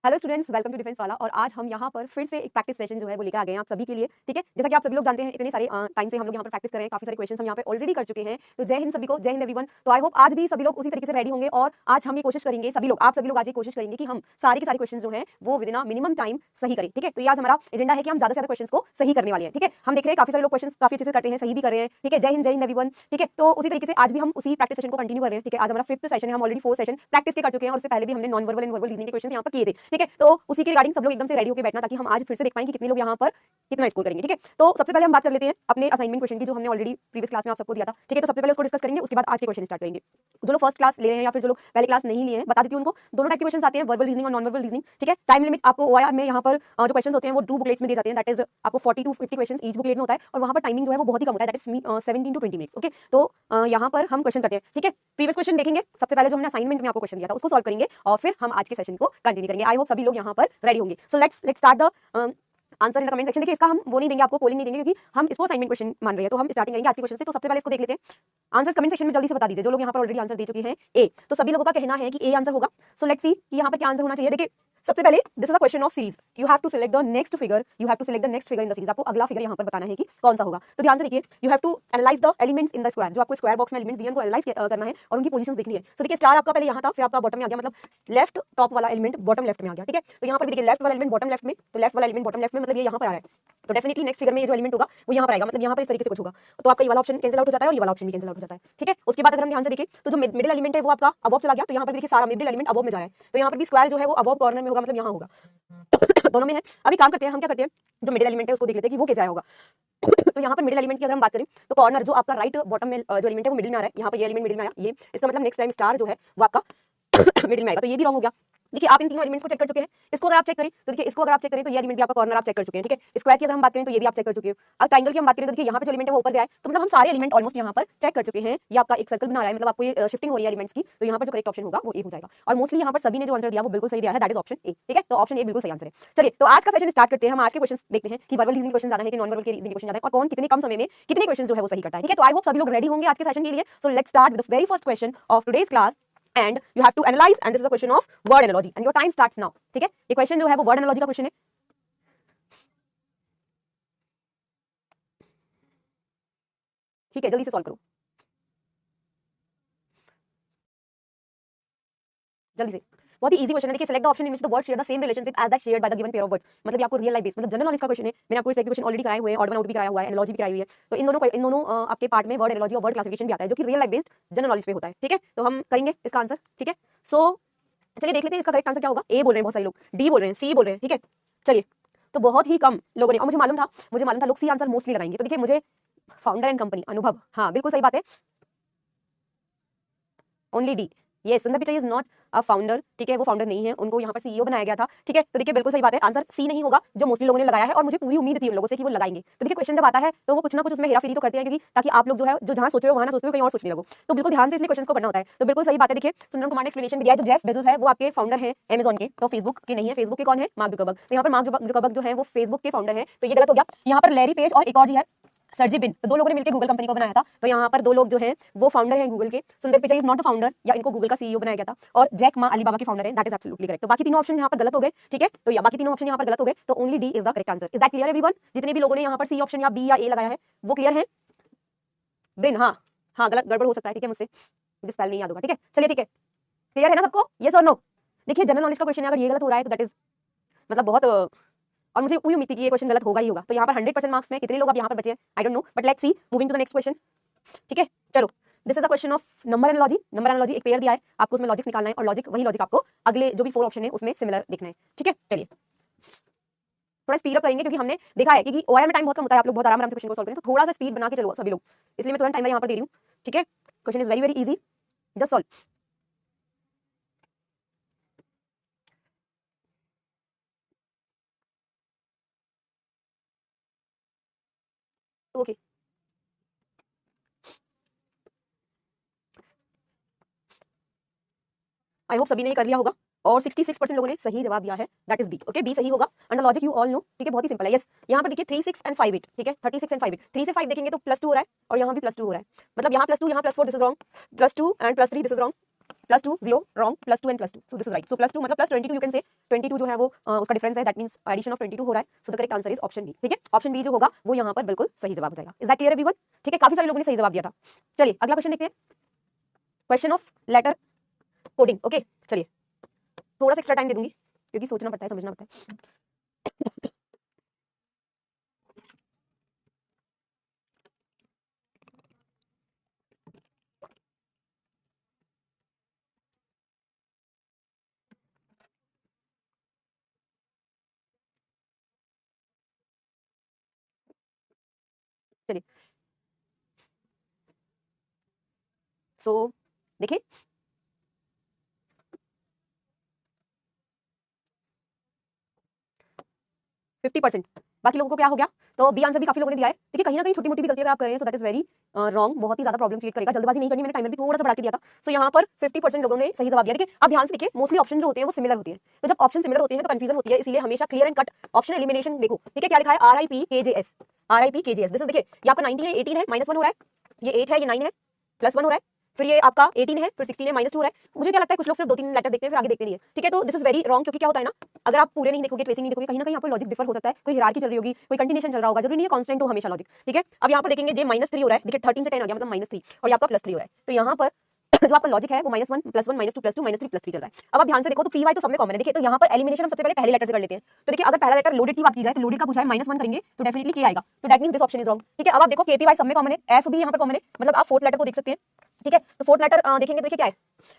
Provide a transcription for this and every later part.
Hello students, welcome to defence वाला। और आज हम यहाँ पर फिर से एक प्रैक्टिस सेशन जो है वो लेकर आ गए हैं आप सभी के लिए। ठीक है, जैसा कि आप सभी लोग जानते हैं, इतने सारे टाइम से हम लोग यहाँ पर प्रैक्टिस कर रहे हैं, काफी सारे क्वेश्चंस हम यहाँ पे ऑलरेडी कर चुके हैं। तो जय हिंद सभी को, जय हिंद एवरीवन। तो आई होप आज भी सभी लोग उसी तरीके से रेडी होंगे और आज हम ये कोशिश करेंगे, सभी लोग, आप सभी लोग आज ये कोशिश करेंगे कि हम सारे के सारे क्वेश्चन जो है वो विद इन मिनिमम टाइम सही करें। ठीक है, तो ये आज हमारा एजेंडा है कि हम ज्यादा से ज्यादा क्वेश्चन को सही करने वाले हैं। ठीक है, हम देख रहे हैं काफी सारे लोग क्वेश्चन काफी अच्छे से करते हैं, सही भी कर रहे हैं। ठीक है, जय हिंद एवरीवन। ठीक है, तो उसी तरीके से आज भी हम उसी प्रैक्टिस सेशन को कंटिन्यू कर रहे हैं। ठीक है, आज हमारा 5th सेशन है, हम ऑलरेडी 4 सेशन प्रैक्टिस के कर चुके हैं और उससे पहले भी हमने non verbal and verbal reasoning के क्वेश्चन यहाँ पर किए थे। ठीक है, तो उसी के रिगार्डिंग सब लोग एकदम से रेडी होकर बैठना ताकि हम आज फिर से देख पाएं कि कितने लोग यहाँ पर कितना स्कोर करेंगे। ठीक है, तो सबसे पहले हम बात कर लेते हैं अपने असाइनमेंट क्वेश्चन की जो हमने ऑलरेडी प्रीवियस क्लास में आप सबको दिया था। ठीक है, तो सबसे पहले उसको डिस्कस करेंगे, उसके बाद आज के क्वेश्चन स्टार्ट करेंगे। जो लोग फर्स्ट क्लास ले रहे हैं या फिर जो लोग पहले क्लास नहीं लिए हैं, बता देती हूं उनको, दोनों टाइप के क्वेश्चन आते हैं, वर्बल रीजनिंग और नॉन वर्बल रीजनिंग। ठीक है, टाइम लिमिट आपको ओआईआर में यहाँ पर जो क्वेश्चन होते हैं वो 2 बुकलेट्स में दिए जाते हैं, दैट इज आपको 40 to 50 क्वेश्चन ईच बुकलेट में होता है और वहां पर टाइमिंग जो है वो बहुत ही कम होता है, that is 17 to 20 minutes. Okay, तो यहाँ पर हम क्वेश्चन करते हैं। ठीक है, प्रीवियस क्वेश्चन देखेंगे, सबसे पहले जो हमने असाइनमेंट में आपको क्वेश्चन दिया था उसको सॉल्व करेंगे और फिर हम आज के सेशन को कंटिन्यू करेंगे। आई होप सभी लोग यहाँ पर रेडी होंगे। So let's start the answer in the comment section. देखिए, इसका हम वो नहीं देंगे, आपको पोलिंग नहीं देंगे क्योंकि हम इसको असाइनमेंट क्वेश्चन मान रहे हैं। तो हम स्टार्टिंग करेंगे आज के क्वेश्चन से। तो सबसे पहले इसको देख लेते हैं, आंसर्स कमेंट सेक्शन में जल्दी से बता दीजिए जो लोग यहाँ पर ऑलरेडी आंसर दे चुके हैं। ए, तो सभी लोगों का कहना है कि ए आंसर होगा। सो लेट्स सी कि यहाँ पर क्या आंसर होना चाहिए। देखिए, सबसे पहले this is a question of series, you have to select the next figure, you have to select the next figure in the series. आपको अगला फिगर यहाँ पर बताना है कि कौन सा होगा। तो ध्यान से देखिए, you have to analyse the elements in the square. जो आपको स्क्वायर बॉक्स में एलिमेंट्स दिए उनको एनालाइज करना है और उनकी पोजीशंस देखनी है। सो देखिए, स्टार आपका पहले यहाँ था, फिर आपका बॉटम में आ गया, मतलब लेफ्ट टॉप वाला एलिमेंट बॉटम लेफ्ट में आ गया। ठीक है, तो यहाँ पर भी देखिए लेफ्ट वाला एलिमेंट बॉटम लेफ्ट में, तो लेफ्ट वाला एलिमेंट बॉटम लेफ्ट में, मतलब ये यहाँ पर आ रहा है। तो डेफिनेटली नेक्स्ट फिगर में ये जो एलिमेंट होगा वो यहाँ पर आएगा, मतलब यहाँ पर इस तरीके से कुछ होगा। तो आपका ये वाला ऑप्शन कैंसिल आउट हो जाता है और ये वाला ऑप्शन भी कैंसिल आउट हो जाता है। ठीक है, उसके बाद अगर हम ध्यान से देखें तो जो मिडिल एलिमेंट है वो आपका अबव चला गया। तो यहाँ पर देखिए सारा मिडिल एलिमेंट अबव में जा रहा है, तो यहाँ पर भी स्क्वायर जो है वो अबव कॉर्नर में होगा, मतलब यहाँ होगा। दोनों में है। अभी काम करते हैं, हम क्या करते हैं, जो मिडिल एलिमेंट है उसको देख लेते हैं कि वो कैसे आया होगा। तो यहाँ पर मिडिल एलिमेंट की अगर हम बात करें तो कॉर्नर जो आपका राइट बॉटम में जो एलिमेंट है वो मिडिल में आ रहा है। यहाँ पर ये एलिमेंट मिडिल में आया, ये इसका मतलब नेक्स्ट टाइम स्टार जो है वो आपका मिडिल में आएगा। तो ये भी रॉन्ग हो गया। देखिए, आप इन तीनों एलिमेंट्स को चेक कर चुके हैं। इसको अगर आप चेक करें तो देखिए, इसको अगर आप चेक करें तो ये एलिमेंट भी आपका कॉर्नर आप चेक कर चुके हैं। ठीक है, स्क्वायर की अगर हम बात करें तो ये भी आप चेक कर चुके हैं। और ट्रायंगल की हम बात करें तो देखिए यहाँ पे जो एलिमेंट है वो ऊपर गया है, तो मतलब हम सारे एलिमेंट ऑलमोस्ट यहाँ पर चेक कर चुके हैं। ये आपका एक सर्कल बना रहा है, मतलब आपको ये शिफ्टिंग हो रही है एलिमेंट्स की। तो यहाँ पर जो करेक्ट ऑप्शन होगा वो ए हो जाएगा। और मोस्टली यहाँ पर सभी ने जो आंसर दिया वो बिल्कुल सही दिया है, दैट इज ऑप्शन ए। ठीक है, तो ऑप्शन ए बिल्कुल सही आंसर है। चलिए, तो आज का सेशन स्टार्ट करते हैं। हम आज के क्वेश्चन देखते हैं कि वर्बल रीजनिंग क्वेश्चन ज्यादा है कि नॉन वर्बल के रीजनिंग क्वेश्चन ज्यादा है और कौन कितने कम समय में कितने क्वेश्चन जो है वो सही करता है। ठीक है, तो आई होप सभी लोग रेडी होंगे आज के सेशन के लिए। So let's start with the very first question of today's class and you have to analyze and this is a question of word analogy and your time starts now. ठीक है, ये question जो है वो word analogy का question है। ठीक है, जल्दी से सॉल्व करो, जल्दी से। बहुत ही इजी क्वेश्चन है। देखिए, select the option in which the word share the same relationship as that shared by the given pair of words. मतलब ये आपको रियल लाइफ बेस्ड, मतलब जनरल नॉलेज का क्वेश्चन है। मैंने आपको इस टाइप के क्वेश्चन ऑलरेडी कराए हुए हैं, ऑड वन आउट भी कराया हुआ है, एनालॉजी भी कराई हुई है। तो इन दोनों आपके पार्ट में वर्ड एनालॉजी और वर्ड क्लासिफिकेशन भी आता है जो कि real life based general knowledge पे होता है। ठीक है, तो हम करेंगे इसका आंसर। ठीक है, सो चलिए देख लेते हैं इसका करेक्ट आंसर क्या होगा। ए बोल रहे हैं बहुत सारे लोग, डी बोल रहे हैं, सी बोल रहे हैं। ठीक है, चलिए, तो बहुत ही कम लोगों ने, और मुझे मालूम था लोग सी आंसर मोस्टली लगाएंगे। तो देखिए, मुझे फाउंडर एंड कंपनी अनुभव, हाँ बिल्कुल सही बात है, ओनली डी। ये सुंदर Pichai is not a founder. ठीक है, वो फाउंडर नहीं है, उनको यहाँ पर सीईओ बनाया गया था। ठीक है, तो देखिए बिल्कुल सही बात है, आंसर सी नहीं होगा जो मोस्टली लोगों ने लगाया है और मुझे पूरी उम्मीद थी उन लोगों से कि वो लगाएंगे। तो देखिए, क्वेश्चन जब आता है तो वो कुछ ना कुछ उसमें हेराफेरी तो करते हैं, क्योंकि ताकि आप लोग जो है जो जहां सोच रहे हो वहां ना सोचते हो कहीं और सोचने लगो। तो बिल्कुल ध्यान से इसलिए क्वेश्चन को पढ़ना होता है। तो बिल्कुल सही बात है। देखिए, सुंदर कुमार ने एक्सप्लेनेशन दिया है, जो जेफ बेजोस है वो आपके फाउंडर है अमेजॉन के, तो फेसबुक के नहीं है। फेसबुक के कौन है? Mark Zuckerberg. तो यहाँ पर मार्क जुकरबर्ग जो है वो फेसबुक के फाउंडर है, तो ये गलत हो गया। यहाँ पर लैरी पेज और एक और जी है सर्जी बिन, तो दो लोगों ने मिलकर गूगल कंपनी को बनाया था। तो यहाँ पर दो लोग जो हैं वो फाउंडर हैं गूगल के। सुंदर Pichai is not the founder, या इनको गूगल का सीईओ बनाया गया था। और जैक मा अलीबाबा के फाउंडर हैं, दैट इज एब्सोल्युटली करेक्ट। तो बाकी तीनों ऑप्शन यहाँ पर गलत हो गए। ठीक है, तो या बाकी तीनों ऑप्शन यहाँ पर गलत हो गए, तो only D is the correct answer. Is that clear everyone? जितने भी लोगों ने यहाँ पर सी ऑप्शन या बी या ए लगाया है वो क्लियर है? ब्रेन, हाँ हाँ, गलत गड़बड़ हो सकता है। ठीक है, मुझसे मुझे स्पेल नहीं याद होगा। ठीक है, चलिए ठीक है, क्लियर है ना सबको? यस और नो? देखिए, जनरल नॉलेज का क्वेश्चन है, अगर ये गलत हो रहा है तो दैट इज मतलब बहुत, और मुझे पूरी उम्मीद थी कि ये क्वेश्चन गलत होगा ही होगा। तो यहाँ पर 100% मार्क्स में कितने लोग अब यहाँ पर बचे हैं I don't know, but let's see, moving to the next question. ठीक है, चलो, this is a question of number analogy. Number analogy एक पेयर दिया है, आपको उसमें लॉजिक निकालना है और वही लॉजिक आपको अगले जो भी 4 ऑप्शन है उसमें सिमिलर देखना है। ठीक है, चलिए थोड़ा स्पीड अप करेंगे क्योंकि हमने देखा है कि ओआईआर में टाइम बहुत कम होता है, आप लोग बहुत आराम से क्वेश्चन को सॉल्व करें, तो थोड़ा सा स्पीड बना के चलो सभी लोग, इसलिए मैं तुरंत टाइमर यहाँ पर दे रही हूँ। ठीक है, question is very very easy, just solve. Okay, I hope सभी ने कर लिया होगा और 66% लोगों ने सही जवाब दिया है, that is B. Okay, B सही होगा। Under logic you all know. ठीक है, बहुत ही सिंपल है। यस, यहाँ पर देखिए 3 6 एंड 5 8। ठीक है, 36 एंड 5 8, 3 से 5 देखेंगे तो +2 हो रहा है और यहाँ भी +2 हो रहा है, मतलब यहाँ +2 यहाँ +4, this is wrong, +2 and +3 this is wrong, +2 0 wrong, +2 and +2, so this is right. So +2 मतलब +22 you can say, 22 जो है वो उसका डिफरेंस है, दैट मींस एडिशन ऑफ 22 हो रहा है. So the correct answer is option B. ठीक है, ऑप्शन बी जो होगा वो यहाँ पर बिल्कुल सही जवाब हो जाएगा. Is that clear everyone? ठीक है, काफी सारे लोगों ने सही जवाब दिया था. चलिए अगला क्वेश्चन देखते हैं. Question of letter coding. Okay चलिए थोड़ा सा एक्स्ट्रा टाइम दे दूंगी क्योंकि सोचना पड़ता है, समझना पड़ता है. चलिए सो देखिए 50%. बाकी लोगों को क्या हो गया? तो बी आंसर भी काफी लोगों ने दिया है. देखिए कहीं ना कहीं छोटी मोटी भी गलती अगर आप कर रहे हैं so that is very wrong, बहुत ही ज्यादा प्रॉब्लम क्रिएट करेगा. जल्दबाजी नहीं करनी, मैंने टाइमर भी थोड़ा सा बढ़ा के दिया था. सो यहाँ पर 50% लोगों ने सही जवाब दिया. देखिए आप ध्यान से देखिए, मोस्टली ऑप्शन जो होते हैं वो सिमिलर होते हैं. तो जब ऑप्शन सिमिलर होते हैं तो कंफ्यूजन होती है, इसलिए हमेशा clear and cut option elimination देखो. ठीक है, क्या लिखा है? RIPKJS, RIPKJS. दिस इज देखिए ये आपका 19 है, 18 है, -1 हो रहा है. ये 8 है, ये 9 है, +1 हो रहा है. फिर ये आपका 18 है, फिर 16 है, -2 हो रहा है. मुझे क्या लगता है कुछ लोग सिर्फ 2-3 लेटर देखते हैं फिर आगे देखते नहीं है. ठीक है, तो दिस इज वेरी रॉन्ग, क्योंकि क्या होता है ना, अगर आप पूरे नहीं देखोगे, ट्रेसिंग नहीं देखोगे, कहीं ना कहीं यहाँ पर लॉजिक डिफर हो सकता है. कोई हिरार्की चल रही होगी, कोई कंटिन्यूएशन चल रहा होगा, जरूरी नहीं है कांस्टेंट हो हमेशा लॉजिक. ठीक है, अब यहाँ पर देखेंगे जे -3 हो रहा है. देखिए 13 से 10 आ गया मतलब -3, और ये आपका +3 हो रहा है. तो यहाँ पर जो आपका लॉजिक है वो -1 +1 -2 +2 -3 +3 चल रहा है. अब आप ध्यान से देखो तो पी वाई तो सब में कॉमन है. देखिए तो यहाँ पर एलिमिनेशन हम सबसे पहले पहले लेटर से कर लेते हैं. तो देखिए अगर पहला लेटर लोडेड की बात की जाए तो लोडेड का पूछा है, -1 करेंगे तो डेफिनेटली के आएगा. तो that means this option is wrong. ठीक है, अब आप देखो केपीवाई सब में कॉमन है, एफ भी यहाँ पर कॉमन है, मतलब आप फोर्थ लेटर को देख सकते हैं. ठीक है, तो फोर्थ लेटर देखेंगे तो देखिए क्या है,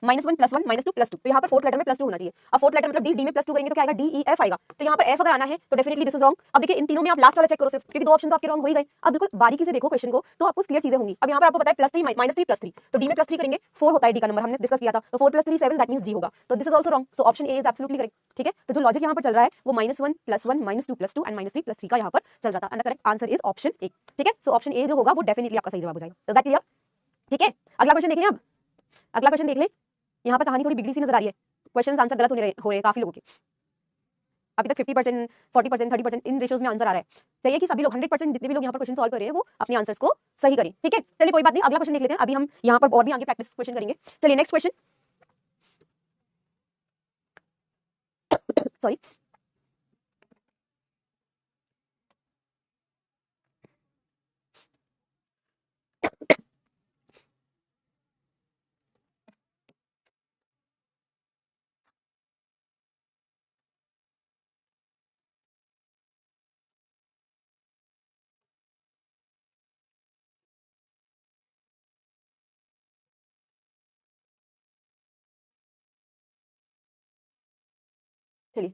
-1 +1 -2 +2. तो यहाँ पर फोर्थ लेटर में +2 होना चाहिए. अब फोर्थ लेटर मतलब डी में +2 करेंगे तो क्या आएगा? DEF आएगा. तो यहाँ पर एफ अगर आना है तो डेफिनेटली दिस इज रॉन्ग. अब देखिए इन तीनों में आप लास्ट वाला चेक करो सिर्फ, क्योंकि दो ऑप्शन तो आपके रॉन्ग हो ही गए. अब बिल्कुल बारीकी से देखो क्वेश्चन को तो आपको क्लियर चीजें होंगी. अब यहाँ पर आपको पता है +3 -3 +3, तो डी में +3 करेंगे, 4 होता है डी का नंबर, हमने डिस्कस किया था. तो 4 + 3 7, दैट मींस डी होगा. तो this is also wrong. So option A is absolutely correct. ठीक है, तो जो लॉजिक यहाँ पर चल रहा है वो -1 +1 -2 +2 एंड -3 +3 का यहाँ पर चल रहा था. And the correct answer is option A. ठीक है, सो ऑप्शन ए जो होगा वो डेफिनेटली आपका सही जवाब हो जाएगा. Is that clear? ठीक है, अगला क्वेश्चन देख लें. अब अगला क्वेश्चन देख लें. यहाँ पर कहानी थोड़ी बिगड़ी सी नजर आ रही है. क्वेश्चन आंसर गलत हो रहे हैं काफी लोगों के. अभी तक 50%, 40%, 30% इन रेशियोज में आंसर आ रहा है. चाहिए कि सभी लोग 100% जितने भी लोग यहाँ पर क्वेश्चन सॉल्व कर रहे हैं वो अपने आंसर्स को सही करें. ठीक है, चलिए कोई बात नहीं, अगला क्वेश्चन देख लेते हैं. अभी हम यहाँ पर और भी आगे प्रैक्टिस क्वेश्चन करेंगे. चलिए नेक्स्ट क्वेश्चन. सॉरी, चलिए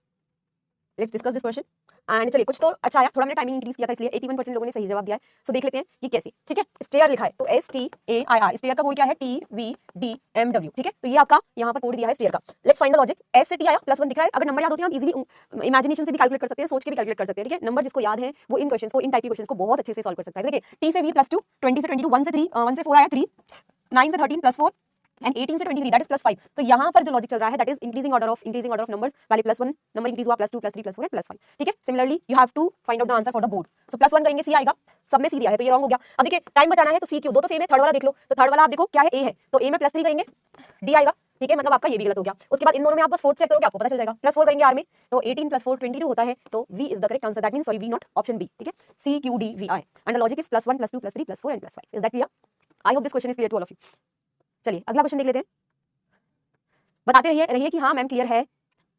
let's discuss this question. And चलिए कुछ तो अच्छा आया, थोड़ा मैंने टाइमिंग इंक्रीज किया था इसलिए 81% लोगों ने सही जवाब दिया है. सो देख लेते हैं ये कैसे. ठीक है, स्टेयर लिखा है तो STAIR, स्टेयर का कोड क्या है? TVDMW. ठीक है, तो ये आपका यहाँ पर कोड दिया है स्टेयर का. Let's find the logic. S से टी आया, +1 दिख रहा है. अगर नंबर याद होते हैं आप इजीली इमेजिनेशन से भी कैलकुलेट कर सकते हैं, सोच के भी कैलकुलेट कर सकते हैं. ठीक है, नंबर जिसको याद है वो इन क्वेश्चंस को, इन टाइप के क्वेश्चंस को बहुत अच्छे से सॉल्व कर सकता है. देखिए टी से V +2, 20 से 22, 1 से 3, 1 से 4 आया 3, 9 से 13 +4 एंड 18 से 23, दैट इज +5. तो यहाँ पर जो लॉजिक चल रहा है that is increasing order of numbers. पहले +1 नंबर इंक्रीज हुआ, +2 +3 +4 एंड +5. ठीक है, similarly you have to find out the answer for the board. So +1 करेंगे, सी आएगा. सब में सी दिया है तो ये रॉन्ग हो गया. अब देखिए टाइम बचाना है तो सी क्यों, दो तो सेम है. थर्ड वाला देख लो, तो थर्ड वाला आप देखो क्या है? ए है, तो ए में +3 करेंगे, डी आएगा. ठीक है, मतलब आपका ये भी गलत हो गया. उसके बाद इन दोनों में आप बस फोर्थ चेक करोगे, आपको पता चल जाएगा. +4 करेंगे आर में, तो 18 + 4 22 होता है. तो V is the correct answer. That means sorry, V not option B. ठीक है, CQDVI and the logic is +1 +2 +3 +4 and +5. Is that clear? I hope this question is clear to all of you. चलिए अगला question देख लेते हैं. बताते रहिए कि हाँ मैम क्लियर है.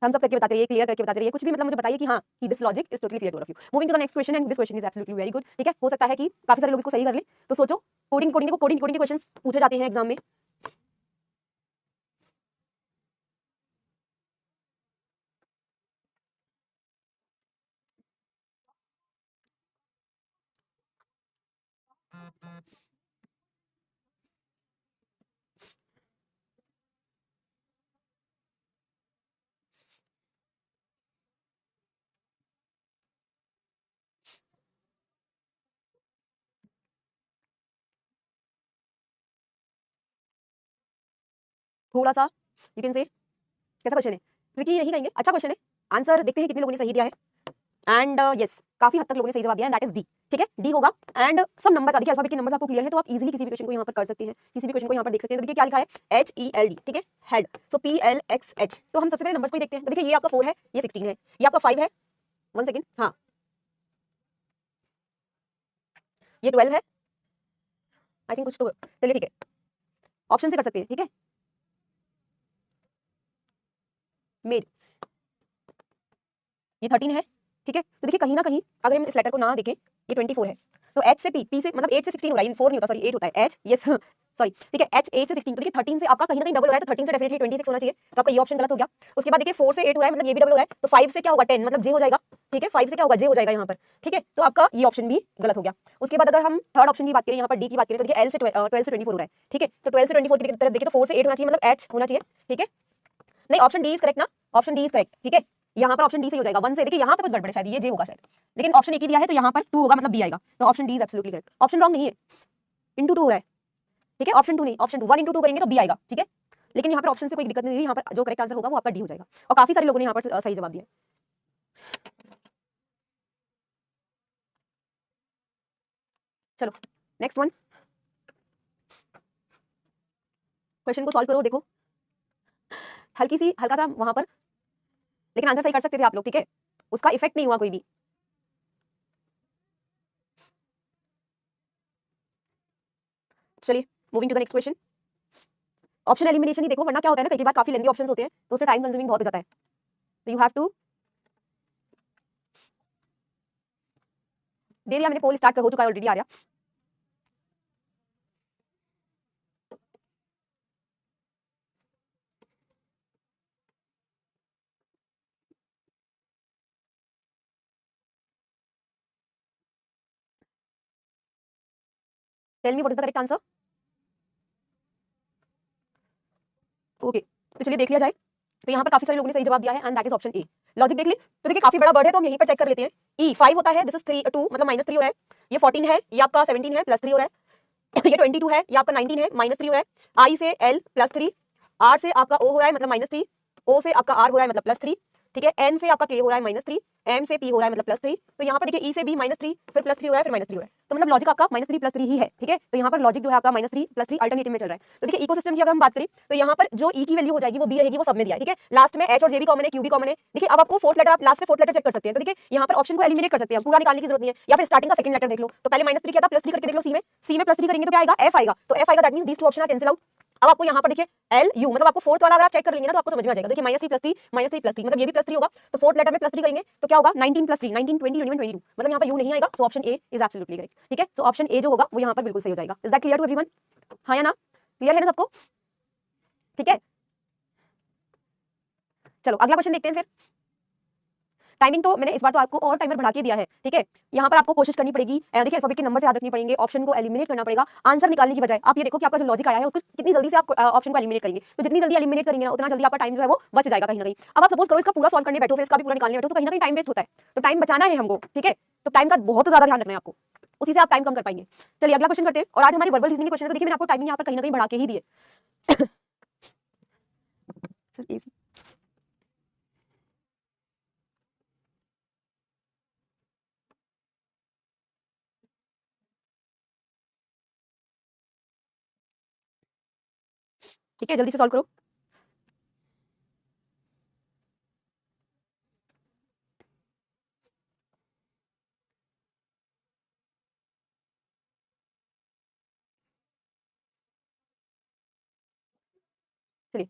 हम सब करके बताते रहिए, क्लियर करके बताते रहिए, कुछ भी मतलब मुझे बताइए कि हाँ कि this logic is totally clear to all of you. Moving to the next question, and this question is absolutely very good. ठीक है, हो सकता है कि काफी सारे लोग इसको सही कर लें. तो सोचो, कोडिंग के क्वेश्चंस पूछे जाते हैं एग्जाम में. थोड़ा सा यू कैन से कैसा क्वेश्चन है, ट्रिकी नहीं कहेंगे, अच्छा क्वेश्चन है. आंसर देखते हैं कितने लोगों ने सही दिया है. एंड यस काफी हद तक लोगों ने सही जवाब दिया है, दैट इज डी। ठीक है, डी होगा। एंड सब नंबर का, देखिए अल्फाबेट के नंबर्स आपको क्लियर है तो आप इजीली किसी भी क्वेश्चन को यहाँ पर कर सकते हैं, किसी भी क्वेश्चन को यहाँ पर देख सकते हैं। तो देखिए क्या लिखा है, HELD। ठीक है, हेड, सो PLXH। तो हम सबसे पहले नंबर्स को ही देखते हैं। तो देखिए ये आपका 4 है, ये 16 है, ये आपका 5 है, 1 सेकेंड, हाँ ये 12 है, आई थिंक कुछ तो, चलिए ठीक है ऑप्शन से कर सकते हैं। ठीक है, मेड, ये 13 है। ठीक है, तो देखिए कहीं ना कहीं अगर हम इस लेटर को ना देखें, ये 24 है, तो H से P, P से मतलब 8 से 16 हो रहा है, 4 नहीं होता, सॉरी 8 होता है, H यस सॉरी ठीक है, H 8 से 16, तो देखिए 13 से आपका कहीं ना कहीं डबल हो रहा है, तो 13 से डेफिनेटली 26 होना चाहिए, तो आपका ये ऑप्शन गलत हो गया। उसके बाद देखिए 4 से 8 हो रहा है, मतलब ये भी डबल हो रहा है, तो 5 से क्या होगा, 10, मतलब जे हो जाएगा। ठीक है, 5 से क्या होगा, जे हो जाएगा यहाँ पर। ठीक है, तो आपका ये ऑप्शन भी गलत हो गया। उसके बाद अगर हम थर्ड ऑप्शन की बात करें, यहाँ पर डी की बात करें, तो देखिए L से 12 से 24 हो रहा है। ठीक है, तो 12 से 24 की तरफ देखिए तो 4 से 8 होना चाहिए, मतलब H होना चाहिए। ठीक है, नहीं ऑप्शन डी इज करेक्ट ना, ऑप्शन डी इज करेक्ट। ठीक है, यहाँ पर ऑप्शन डी सही हो जाएगा। 1 से देखिए यहाँ पे कुछ गड़बड़ है, शायद ये जे होगा शायद, लेकिन ऑप्शन एक ही दिया है तो यहाँ पर 2 होगा, मतलब बी आएगा, तो option D is absolutely correct. Option wrong नहीं है, इंटू 2 हो रहा है। ठीक है, ऑप्शन 2 नहीं, ऑप्शन 2, 1 इंटू 2 करेंगे तो बी आएगा। ठीक है, लेकिन यहाँ पर ऑप्शन से कोई दिक्कत नहीं है, यहाँ पर जो करेक्ट आंसर होगा वो आपका डी हो जाएगा। और काफी सारे लोगों ने यहाँ पर सही जवाब दिया। चलो नेक्स्ट वन, क्वेश्चन को सॉल्व करो। देखो हल्का सा वहां पर, लेकिन आंसर सही कर सकते थे आप लोग। ठीक है, उसका इफेक्ट नहीं हुआ कोई भी। चलिए moving to the next question. Option elimination ही देखो, वरना क्या होता है ना, कई बार काफी लेंदी ऑप्शंस होते हैं तो उससे टाइम कंज्यूमिंग बहुत हो जाता है, तो यू हैव टू दे दिया। मैंने पोल स्टार्ट हो चुका है ऑलरेडी, आ रहा। Tell me what is the correct answer. Okay, तो चलिए देख लिया जाए। तो यहाँ पर काफी सारे लोगों ने सही जवाब दिया है and that is option A. Logic देख ली, तो देखिए काफी बड़ा वर्ड है तो हम यहीं पर चेक कर लेते हैं। ई 5 होता है, दिस इज 3 2 मतलब -3 हो रहा है। ये 14 है, ये आपका 17 है, +3 हो रहा है। ये 22 है, ये आपका 19 है, -3 हो रहा है। आई से एल +3, आर से आपका ओ हो रहा है मतलब -3, ओ से आपका आर हो रहा है मतलब +3। ठीक है, एन से आपका के हो रहा है -3, एम से पी हो रहा है मतलब +3। तो यहाँ पर देखिए ई से बी -3, फिर +3 हो रहा है, फिर -3 हो रहा है, तो मतलब लॉजिक आपका -3 +3 ही है। ठीक है, तो यहाँ पर लॉजिक जो है आपका -3 +3 अल्टरनेटिव में चल रहा है। तो देखिए इकोसिस्टम की अगर हम बात करें तो यहाँ पर जो ई की वैल्यू हो जाएगी वो बी रहेगी, वो सब में दिया है। ठीक है, लास्ट में एच और जे भी कॉमन है, क्यू भी कॉमन है। देखिए अब आपको फोर्थ लेटर, आप लास्ट से फोर्थ लेटर चेक कर सकते हैं। तो देखिए यहाँ पर ऑप्शन को एलिमिनेट कर सकते हैं, पूरा निकालने की जरूरत नहीं है, या फिर स्टार्टिंग का सेकंड लेटर देख लो। तो पहले -3 किया था, +3 करके देख लो। सी में +3 करेंगे तो क्या आएगा, एफ आएगा। तो एफ आएगा, that means these two option are cancel out. अब आपको यहाँ पर देखिए एल यू, मतलब आपको फोर्थ वाला अगर आप चेक कर लेंगे ना तो आपको समझ में आ जाएगा। देखिए -3 +3 मतलब ये भी +3 होगा, तो फोर्थ लेटर में +3 करेंगे तो क्या होगा, 19 +3 19 20 21 22, मतलब यहाँ पर यू नहीं आएगा। So option A is absolutely correct. ठीक है, सो ऑप्शन ए जो होगा वो यहाँ पर बिल्कुल सही हो जाएगा। Is that clear to everyone, हाँ या ना, क्लियर है ना सबको। ठीक है, चलो अगला क्वेश्चन देखते हैं फिर। टाइमिंग तो मैंने इस बार तो आपको और टाइमर बढ़ा के दिया है। ठीक है, यहाँ पर आपको कोशिश करनी पड़ेगी, देखिए अल्फाबेट के नंबर से याद रखनी पड़ेंगे, ऑप्शन को एलिमिनेट करना पड़ेगा आंसर निकालने की बजाय। आप ये देखो कि आपका जो लॉजिक आया है उसको कितनी जल्दी से आप ऑप्शन को एलिमिनेट करेंगे, तो जितनी जल्दी एलिमिनेट करेंगे ना उतना जल्दी आपका टाइम जो है वो बच जाएगा कहीं ना कहीं। अब आप सपोज करो इसका पूरा सॉल्व करने बैठो, फिर इसका भी पूरा निकालने बैठो, तो कहीं ना कहीं टाइम वेस्ट होता है, तो टाइम बचाना है हमको। ठीक है, तो टाइम का बहुत ज्यादा ध्यान रखना है आपको, उसी से आप टाइम कम कर पाएंगे। चलिए अगला क्वेश्चन करते हैं, और आज हमारी वर्बल रीजनिंग के क्वेश्चन है, तो देखिए मैंने आपको टाइमिंग यहाँ पर कहीं ना कहीं बढ़ा के ही दी है। ठीक है, जल्दी से सॉल्व करो। चलिए,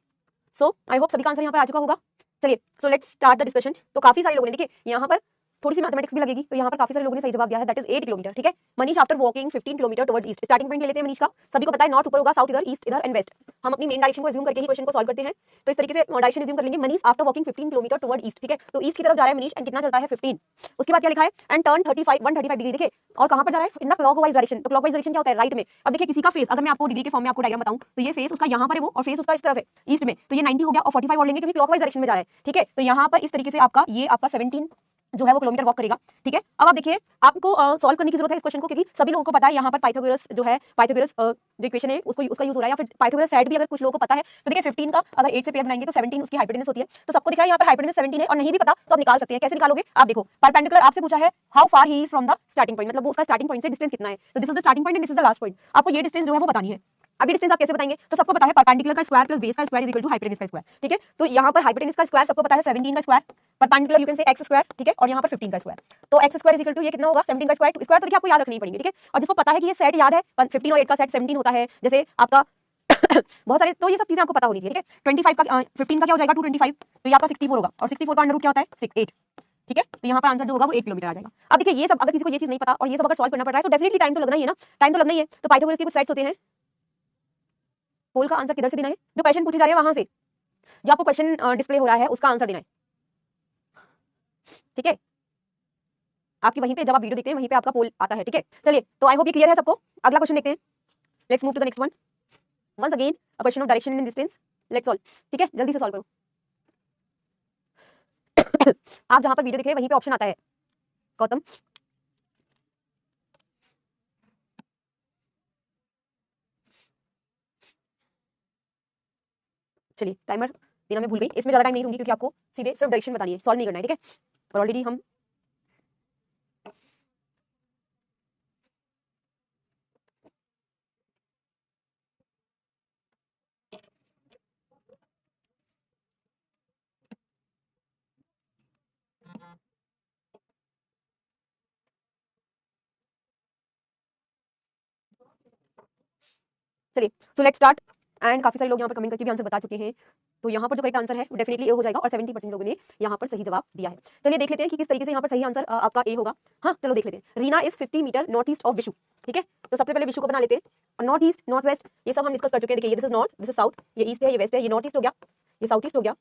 सो आई होप सभी का आंसर यहाँ पर आ चुका होगा। चलिए so let's start the discussion. तो काफी सारे लोगों ने, देखिए यहाँ पर थोड़ी सी मैथमेटिक्स भी लगेगी, तो यहाँ पर काफी सारे लोगों ने सही जवाब दिया है, दैट इज 8 किलोमीटर। ठीक है, Manish after walking 15 kilometre towards east. Starting point ले लेते हैं मनीष का, सभी को पता है नॉर्थ ऊपर होगा, साउथ इधर, ईस्ट इधर एंड वेस्ट। हम अपनी मेन डायरेक्शन को अज्यूम करके ही क्वेश्चन को सॉल्व करते हैं, तो इस तरीके से डायरेक्शन अज्यूम कर लेंगे। Manish after walking 15 kilometre toward east. ठीक है, तो ईस्ट की तरफ जा रहा है मनीष, एंड कितना चलता है 15। उसके बाद क्या लिखा है, एंड टर्न 135 डिग्री। देखिए और कहां पर जा रहा है, इन द क्लॉकवाइज डायरेक्शन। तो क्लॉकवाइज डायरेक्शन क्या होता है, राइट में। अब देखिए किसी का फेस, अगर मैं आपको डिग्री के फॉर्म में आपको डायग्राम बताऊं, तो ये फेस उसका यहाँ पर है वो, और फेस उसका इस तरफ है ईस्ट में, तो ये 90 हो गया, और 45 और लेंगे क्योंकि क्लॉकवाइज डायरेक्शन में जा रहा है। ठीक है, तो यहाँ पर इस तरीके से आपका ये आपका 17 जो है वो किलोमीटर वॉक करेगा। ठीक है, अब आप देखिए आपको सॉल्व करने की जरूरत है इस क्वेश्चन को, क्योंकि सभी लोगों को पता है यहाँ पर पाइथागोरस जो है, पाइथागोरस जो इक्वेशन है उसको उसका यूज हो रहा है, या फिर पाइथागोरस सेट भी अगर कुछ लोगों को पता है तो देखिए 15 का अगर 8 से पेयर बनाएंगे तो 17 उसकी हाइपोटेनस होती है। तो सबको दिख रहा है यहाँ पर हाइपोटेनस 17 है, और नहीं भी पता तो आप निकाल सकते हैं। कैसे निकालोगे आप देखो, परपेंडिकुलर आपसे पूछा है how far he is from the starting point, मतलब वो उसका स्टार्टिंग पॉइंट से डिस्टेंस कितना है। तो this is the starting point and this is the last point. आपको ये डिस्टेंस जो है वो बतानी है। अभी डिस्टेंस आप कैसे बताएंगे, तो सबको पता है परपेंडिकुलर का स्क्वायर प्लस बेस का square is equal to hypotenuse का स्क्वायर। ठीक है, तो यहाँ पर हाइपोटेनस का स्क्वायर सबको पता है 17 का square, perpendicular you can say X square. ठीक है, और यहाँ पर 15 का स्क्वायर, तो X square is equal to ये कितना होगा 17 का स्क्वायर। स्क्वायर तो देखिए आपको याद रखनी पड़ेगी। ठीक है, और जिसको पता है कि ये सेट याद है 15 और 8 का सेट 17 होता है, जैसे आपका बहुत सारे, तो ये सब चीजें आपको पता होनी चाहिए। ठीक है, 25 का 15 का क्या हो जाएगा 225, तो ये आपका 64 होगा, और 64 का अंडर रूट क्या होता है 8। ठीक है, तो यहाँ पर आंसर जो होगा वो 8 किलोमीटर आ जाएगा। अब देखिए ये सब अगर किसी को ये चीज नहीं पता और ये सब अगर सॉल्व करना पड़ रहा है तो डेफिनेटली टाइम तो लगना ही है ना, टाइम तो लगना ही है। तो पाइथागोरस के कुछ सेट्स होते हैं, पोल का आंसर किधर से देना है, जो क्वेश्चन पूछे जा रहे हैं वहां से, जो आपको क्वेश्चन डिस्प्ले हो रहा है उसका आंसर देना है। ठीक है, आपकी वहीं पे जब आप वीडियो देखते हैं वहीं पे आपका पोल आता है। ठीक है, चलिए तो आई होप ये क्लियर है सबको। अगला क्वेश्चन देखते हैं, let's move to the next one. Once again a question of direction in distance, let's solve. ठीक है, जल्दी से सॉल्व करो। आप जहां पर वीडियो देख रहे हैं वहीं पे ऑप्शन आता है गौतम। चलिए टाइमर देना मैं भूल गई, इसमें ज्यादा टाइम नहीं दूंगी क्योंकि आपको सीधे सिर्फ डायरेक्शन बतानी है, सॉल्व नहीं करना है। ठीक है, और ऑलरेडी हम चलिए सो लेट्स स्टार्ट। एंड काफी सारे लोग यहाँ पर कमेंट करके भी आंसर बता चुके हैं, तो यहाँ पर जो करेक्ट आंसर है वो डेफिनेटली ए हो जाएगा, और 70% लोगों ने यहाँ पर सही जवाब दिया है। चलिए देख लेते हैं कि किस तरीके से यहाँ पर सही आंसर आपका ए होगा। हाँ चलो देख लेते हैं। Reena is 50 metre north east of Vishu. ठीक है, तो सबसे पहले विशु को बना लेते हैं, और नॉर्थ ईस्ट नॉर्थ वेस्ट ये सब हम डिस्कस कर चुके हैं। देखिए ये this is north, this is south, ये ईस्ट है, ये वेस्ट है, ये नॉर्थ ईस्ट हो गया, ये साउथ ईस्ट हो गया,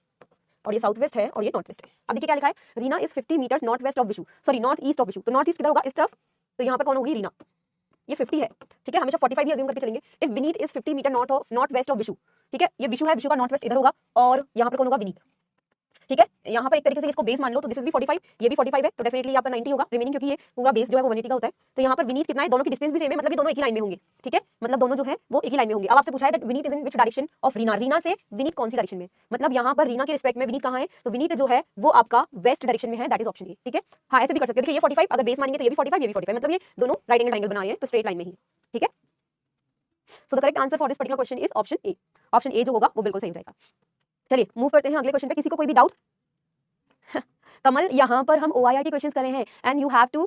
और ये साउथ वेस्ट है, और ये नॉर्थ वेस्ट है। अब देखिए क्या लिखा है, Reena is 50 metre north west of Vishu, sorry north east of Vishu. तो नॉर्थ ईस्ट किधर होगा, इस तरफ, तो यहाँ पर कौन होगी रीना, ये 50 है। ठीक है, हमेशा 45 ही अज्यूम करके चलेंगे। If Vineet is 50 metre north west of Vishu. ठीक है, ये विशु है, विशु का नॉर्थ वेस्ट इधर होगा, और यहाँ पर कौन होगा विनीत। ठीक है, यहाँ पर एक तरीके से इसको बेस मान लो, तो दिस इज भी 45, ये भी 45 है, तो डेफिनेटली आपका 90 होगा रिमेनिंग, क्योंकि ये पूरा बेस जो है वो 180 का होता है। तो यहाँ पर विनीत कितना है, दोनों की डिस्टेंस भी सेम है, मतलब ये दोनों एक ही लाइन में होंगे। ठीक है, मतलब दोनों जो है वो एक ही लाइन में होंगे। अब आपसे पूछा है that Vineet is in which direction of Reena, Reena से विनीत कौन सी डायरेक्शन में, मतलब यहाँ पर रीना के रिस्पेक्ट में विनीत कहाँ है, तो विनीत जो है वो आपका वेस्ट डायरेक्शन में है, दैट इज ऑप्शन ए। ठीक है, हाँ ऐसे भी कर सकते हैं। देखिए ये 45 अगर बेस मानेंगे तो ये भी 45, ये भी 45, मतलब ये दोनों राइट एंगल ट्रायंगल बना रहे हैं, तो स्ट्रेट लाइन में ही। ठीक है, so the correct answer for this particular question is option A. Option A जो होगा वो बिल्कुल सही हो जाएगा। चलिए मूव करते हैं अगले क्वेश्चन पे। किसी को कोई भी डाउट? कमल यहाँ पर हम OIR के क्वेश्चंस कर रहे हैं, एंड यू हैव टू,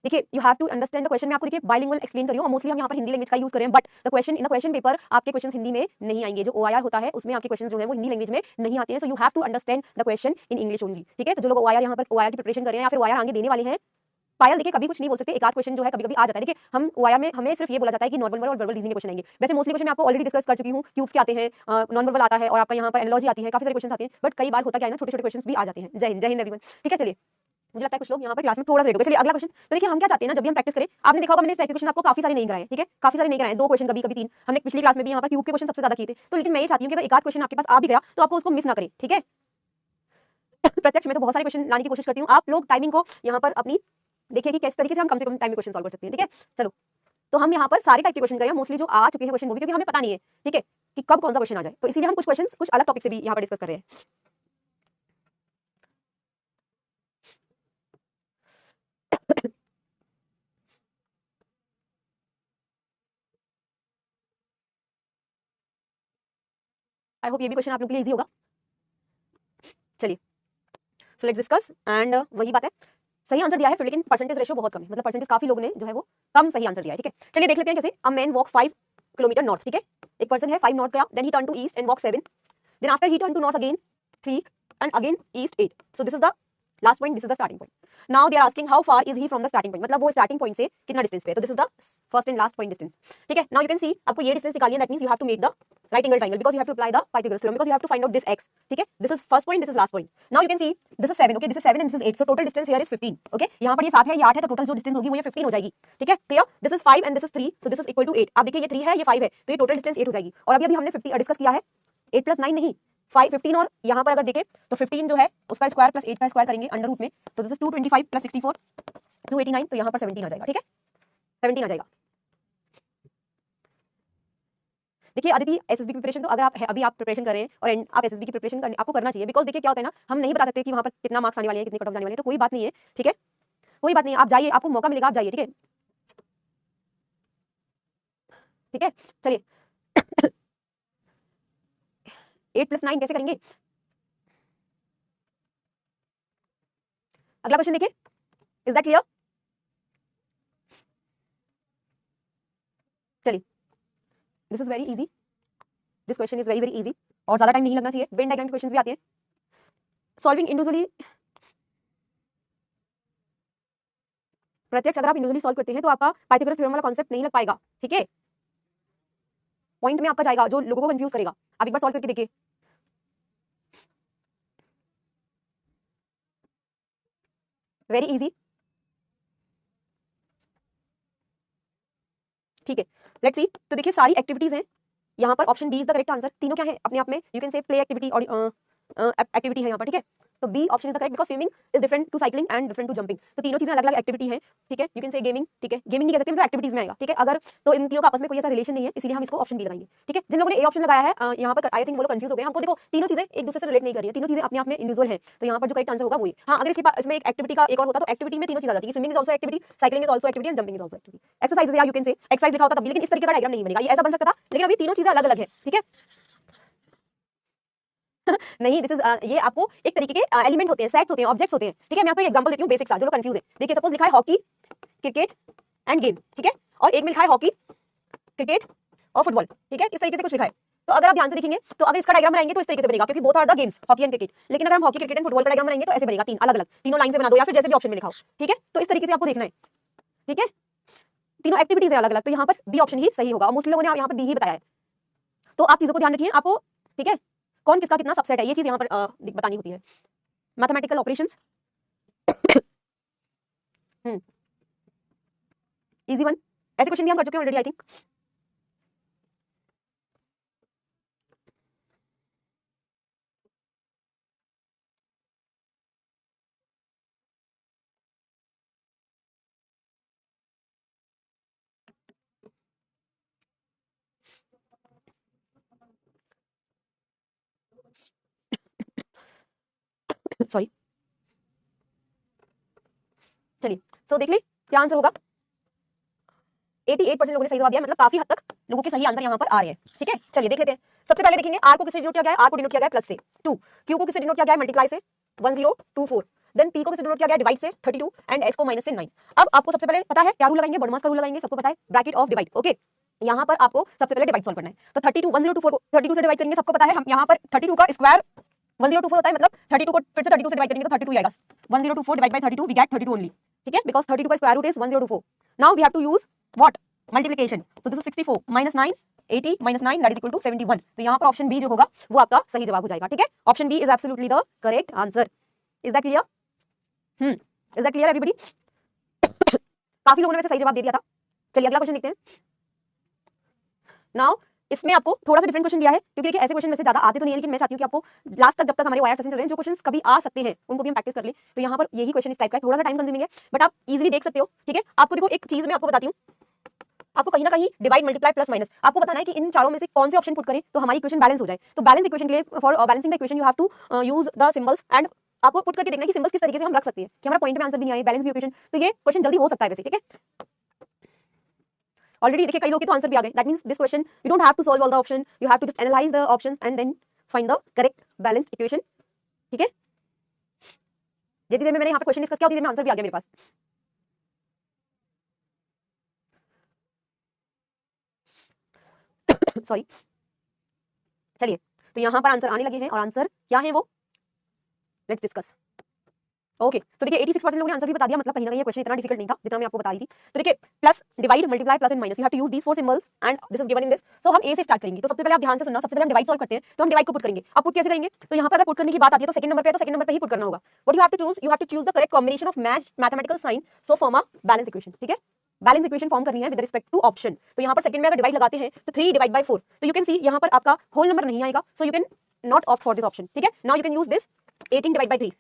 देखिए you have to understand the question. मैं आपको देखिए बाइलिंगुअल एक्सप्लेन कर रही हूँ, और मोस्टली हम यहाँ पर हिंदी लैंग्वेज का यूज कर रहे हैं, but the question in the question paper आपके क्वेश्चंस हिंदी में नहीं आएंगे। जो OIR होता है उसमें आपके क्वेश्चंस जो है वो हिंदी लैंग्वेज में नहीं आते हैं, so you have to understand the question in English only. ठीक है, तो जो लोग OIR यहाँ पर OIR की प्रिपरेशन कर रहे हैं या फिर OIR आगे देने वाले हैं, पायल देखिए कभी कुछ नहीं बोल सकते, एक आध क्वेश्चन जो है कभी कभी आ जाता है। देखिए हम OIR में हमें सिर्फ ये बोला जाता है कि नॉन वर्बल और वर्बल रीजनिंग के क्वेश्चन आएंगे। वैसे मोस्टली क्वेश्चन मैं आपको ऑलरेडी डिस्कस कर चुकी हूँ, क्यूब्स के आते हैं, नॉन वर्बल आता है, और आपका यहाँ पर एनालॉजी आती है, काफी सारे क्वेश्चन आते हैं, बट कई बार होता क्या है ना, छोटे छोटे क्वेश्चन भी आ जाते हैं। जय हिंद एवरीवन। ठीक है, चलिए मुझे लगता है कुछ लोग यहाँ पर क्लास में थोड़ा सा लेट हो गए। चलिए अगला क्वेश्चन। तो देखिए हम क्या चाहते हैं ना, जब भी हम प्रैक्टिस करें, आपने देखा होगा मैंने इस टाइप के क्वेश्चन आपको काफी सारे नहीं कराए। ठीक है, काफी सारे नहीं कराए, 2 क्वेश्चन कभी कभी 3, हमने पिछली क्लास में भी यहाँ पर क्यूब के क्वेश्चन सबसे ज्यादा किए थे। तो लेकिन मैं ये चाहती हूँ कि अगर एक आध क्वेश्चन आपके पास आ भी गया तो आपको उसको मिस ना करें। ठीक है, प्रत्यक्ष में तो बहुत सारे क्वेश्चन लाने की कोशिश करती हूँ, आप लोग टाइमिंग को यहाँ पर अपनी देखिए कि किस तरीके से हम कम से कम टाइम में क्वेश्चन सॉल्व कर सकते हैं। ठीक है, चलो तो हम यहाँ पर सारे टाइप के क्वेश्चन करें, मोस्टली जो आ चुके हैं क्वेश्चन वो भी, क्योंकि हमें पता नहीं है ठीक है कि कब कौन सा क्वेश्चन आ जाए, तो इसीलिए हम कुछ क्वेश्चन कुछ अलग टॉपिक से भी यहाँ पर डिस्कस कर रहे हैं। आई होप ये भी क्वेश्चन आप लोग के लिए इजी होगा। चलिए सो लेट्स डिस्कस, एंड वही बात है, सही आंसर दिया है फिर, लेकिन परसेंटेज रेशो बहुत कम है, मतलब परसेंटेज काफी लोगों ने जो है वो कम सही आंसर दिया है। ठीक है, चलिए देख लेते हैं कैसे। A man walk 5 kilometre north. ठीक है, एक पर्सन है 5 नॉर्थ गया, then he turn to east and walk 7, then after he turn to north again 3 and again east 8। So this is the last point, this is the starting point. Now they are asking how far is he from the starting point, मतलब वो starting point से कितना distance पे है। तो this is the first and last point distance. ठीक है, now you can सी आपको ये डिस्टेंस निकालनी है, that means you have to make the right angle triangle, because you have to apply the Pythagoras theorem, because you have to find out this x। ठीक है, this is first point, this is last point. Now you can see this is 7, okay, this is 7 and this is 8, so total distance here is 15। Okay, यहां पर ये 7 है, ये 8 है, तो total जो डिस्टेंस होगी वो ये 15 हो जाएगी। ठीक है, clear. This is 5 and this is 3, so this is equal to 8। आप देखिए ये 3 है, ये 5 है, तो ये टोटल डिस्टेंस 8 हो जाएगी। और अभी हमने 50 डिस्कस किया है, 8 + 9 नहीं, 15 और यहाँ पर अगर देखें तो 15 जो है उसका स्क्वायर प्लस 8 का स्क्वायर करेंगे अंडर रूट में, तो दिस इज 225 प्लस 64 289, तो यहाँ पर 17 आ जाएगा। ठीक है, 17 आ जाएगा। देखिए अदिति, एसएसबी की प्रिपरेशन तो अगर आप अभी आप प्रिपरेशन कर रहे हैं और आप एसएसबी की प्रिपरेशन करने आपको करना चाहिए, बिकॉज देखिए क्या होता है ना, हम नहीं बता सकते कि वहाँ पर कितना मार्क्स आने वाले हैं, कितने कट ऑफ जाने वाले हैं, तो कोई बात नहीं है। ठीक है, कोई बात नहीं है, आप जाइए, आपको मौका मिलेगा, आप जाइए। ठीक है, ठीक है, चलिए 8 + 9 कैसे करेंगे? अगला क्वेश्चन देखिए, इज दैट क्लियर? चलिए, this is very easy, this question is very very easy और ज्यादा टाइम नहीं लगना चाहिए। वेन डायग्राम के क्वेश्चंस भी आते हैं, सॉल्विंग इंडिविजुअली, प्रत्यक्ष अगर आप इंडिविजुअली सॉल्व करते हैं तो आपका पाइथागोरस थ्योरम वाला कॉन्सेप्ट नहीं लग पाएगा। ठीक है, पॉइंट में आपका जाएगा जो लोगों को कंफ्यूज करेगा। आप एक बार सॉल्व करके देखिए, वेरी इजी। ठीक है, लेट्स सी। तो देखिए सारी एक्टिविटीज हैं यहाँ पर, option B is the correct answer. तीनों क्या है अपने आप में, you can say play activity और एक्टिविटी है यहाँ पर। ठीक है, तो B option is the correct, because swimming is different to cycling and different to jumping, तो तीनों चीजें अलग अलग एक्टिविटी है। ठीक है, यू कैन से गेमिंग, ठीक है, गेमिंग नहीं कह सकते, मतलब एक्टिविटीज में आएगा। ठीक है, अगर तो इन तीनों का आपस में कोई ऐसा रिलेशन नहीं है, इसलिए हम इसको ऑप्शन बी लगाएंगे। ठीक है, जिन लोगों ने ए ऑप्शन लगाया है यहाँ पर आई थिंक वो लोग कंफ्यूज हो गए। हमको देखो तीनों चीजें एक दूसरे से रिलेट नहीं कर रही है, तीनों चीजें अपने आप में इंडिविजुअल है, तो यहाँ पर जो करेक्ट आंसर होगा वही। हाँ, अगर इसके पास इसमें एक एक्टिविटी का एक और होता तो एक्टिविटी में तीनों चीजें आ जाती है, swimming is also activity, cycling is also activity and jumping is also activity. Exercise या यू कैन से एक्सरसाइज लिखा होता तब भी, लेकिन इस तरीके का डायग्राम नहीं बनेगा, ये ऐसा बन सकता था, लेकिन अभी तीनों चीजें अलग अलग है। ठीक है नहीं, दिस इज ये आपको एक तरीके के एलिमेंट होते हैं, सेट्स होते हैं, ऑब्जेक्ट्स होते हैं। ठीक है, मैं आपको एक एग्जांपल देती हूँ बेसिक सा, जो लोग कंफ्यूज है। देखिए सपोज लिखा है हॉकी, क्रिकेट एंड गेम। ठीक है, और एक में लिखा है हॉकी, क्रिकेट और फुटबॉल। ठीक है, इस तरीके से कुछ लिखा है, तो अगर आप ध्यान से देखेंगे तो अगर इसका डायग्राम बनाएंगे तो इस तरीके से बनेगा, क्योंकि both are the games, hockey and cricket. लेकिन अगर हम हॉकी, क्रिकेट एंड फुटबॉल का डायग्राम बनाएंगे तो ऐसे बनेगा, तीन अलग अलग, तीनों लाइन से बना दो या फिर जैसे भी ऑप्शन में लिखा हो। ठीक है, तो इस तरीके से आपको देखना है। ठीक है, तीनों एक्टिविटीज है अलग अलग, तो यहाँ पर बी ऑप्शन ही सही होगा, और मोस्ट लोगों ने यहाँ पर बी ही बताया है। तो आप चीजों को ध्यान रखिए आपको। ठीक है, कौन किसका कितना सबसेट है, ये चीज यहाँ पर बतानी होती है। मैथमेटिकल ऑपरेशंस, इजी वन, ऐसे क्वेश्चन भी हम कर चुके हैं ऑलरेडी आई थिंक। सॉरी, चलिए सो देख ली क्या आंसर होगा। 88% लोगों ने सही जवाब दिया, मतलब काफी हद तक लोगों के सही आंसर यहाँ पर आ रहे हैं। ठीक है, चलिए देख लेते हैं। सबसे पहले देखेंगे आर को किससे डिनोट किया गया है, आर को डिनोट किया गया है प्लस से 2, क्यू को किससे डिनोट किया गया है मल्टीप्लाई से 1024, देन पी को किससे डिनोट किया गया है डिवाइड से 32 एंड एस को माइनस से 9। अब आपको सबसे पहले पता है क्या रूल लगाएंगे, बॉडमास का रूल लगाएंगे, सबको पता है, ब्रैकेट ऑफ डिवाइड। ओके, यहाँ पर आपको सबसे पहले डिवाइड सॉल्व करना है, तो 32 1024 को 32 से डिवाइड करेंगे, सबको पता है। हम यहाँ पर 32 का स्क्वायर 1024 होता है, मतलब 32 को फिर से 32 से डिवाइड करेंगे तो 32 आएगा। 1024 divide by 32 we get 32 only. ठीक है, बिकॉज 32 का square root is 1024। Now we have to use what, multiplication. So this is 64 minus 9 80 minus 9 that is equal to 71। तो यहाँ पर ऑप्शन बी जो होगा वो आपका सही जवाब हो जाएगा। ठीक है, option B is absolutely the correct answer. Is that clear? Is that clear everybody? काफी लोगों ने वैसे सही जवाब दे दिया था। चलिए अगला क्वेश्चन देखते हैं। नाउ इसमें आपको थोड़ा सा डिफरेंट क्वेश्चन दिया है, क्योंकि देखिए ऐसे क्वेश्चन वैसे ज्यादा आते तो नहीं है, लेकिन मैं चाहती हूँ कि आपको लास्ट तक, जब तक हमारे वायर सेशन चल रहे हैं, जो क्वेश्चंस कभी आ सकते हैं उनको भी हम प्रैक्टिस कर लें। तो यहाँ पर यही क्वेश्चन इस टाइप का है, थोड़ा सा टाइम कंज्यूमिंग है, बट आप इजीली देख सकते हो। ठीक है, आपको देखो एक चीज मैं आपको बताती हूँ, आपको कहीं ना कहीं डिवाइड मल्टीप्लाई प्लस माइनस आपको बताना है कि इन चारों में से कौन से ऑप्शन पुट करें तो हमारी इक्वेशन बैलेंस हो जाए। तो बैलेंस इक्वेशन के लिए, for balancing the equation you have to use the symbols, and आपको पुट करके देखना है कि सिंबल्स किस तरीके से हम रख सकते हैं कि हमारा पॉइंट में आंसर भी नहीं आए, बैलेंस भी इक्वेशन। तो ये क्वेश्चन जल्दी हो सकता है वैसे। ठीक है, ऑलरेडी देखिए कई लोगों के तो आंसर भी आ गए। That means this question you don't have to solve all the option, you have to just analyse the options and then find the correct balanced equation. ठीक है, जितनी देर में मैंने यहाँ पर क्वेश्चन डिस्कस किया उतनी देर में आंसर भी आ गया मेरे पास। सॉरी, चलिए तो यहाँ पर आंसर आने लगे हैं, और आंसर क्या है वो लेट्स डिस्कस। ओके, तो देखिए 86% लोगों ने आंसर भी बता दिया, मतलब कहीं ना कहीं ये क्वेश्चन इतना डिफिकल्ट नहीं था जितना मैं आपको बता रही थी। तो देखिए plus divide multiply plus and minus, you have to use these four symbols and this is given in this. So हम ए से स्टार्ट करेंगे, तो सबसे पहले आप ध्यान से सुनना, सबसे पहले हम डिवाइड सॉल्व करते हैं, तो हम डिवाइड को पुट करेंगे। अब पुट कैसे करेंगे, तो यहाँ पर अगर पुट करने की बात आती है तो सेकंड नंबर पे है, तो सेकंड नंबर पे ही पुट करना होगा। What you have to choose, you have to choose the correct combination of mathematical sign so form a balance equation. ठीक है, बैलेंस इक्वेशन फॉर्म करनी है विद रिस्पेक्ट टू ऑप्शन। तो यहाँ पर सेकंड में अगर डिवाइड लगाते हैं तो 3 डिवाइड बाय 4, तो यू कैन सी यहाँ पर आपका होल नंबर नहीं आएगा, so you can not opt for this option. ठीक है, now you can use this 18 divided by 3.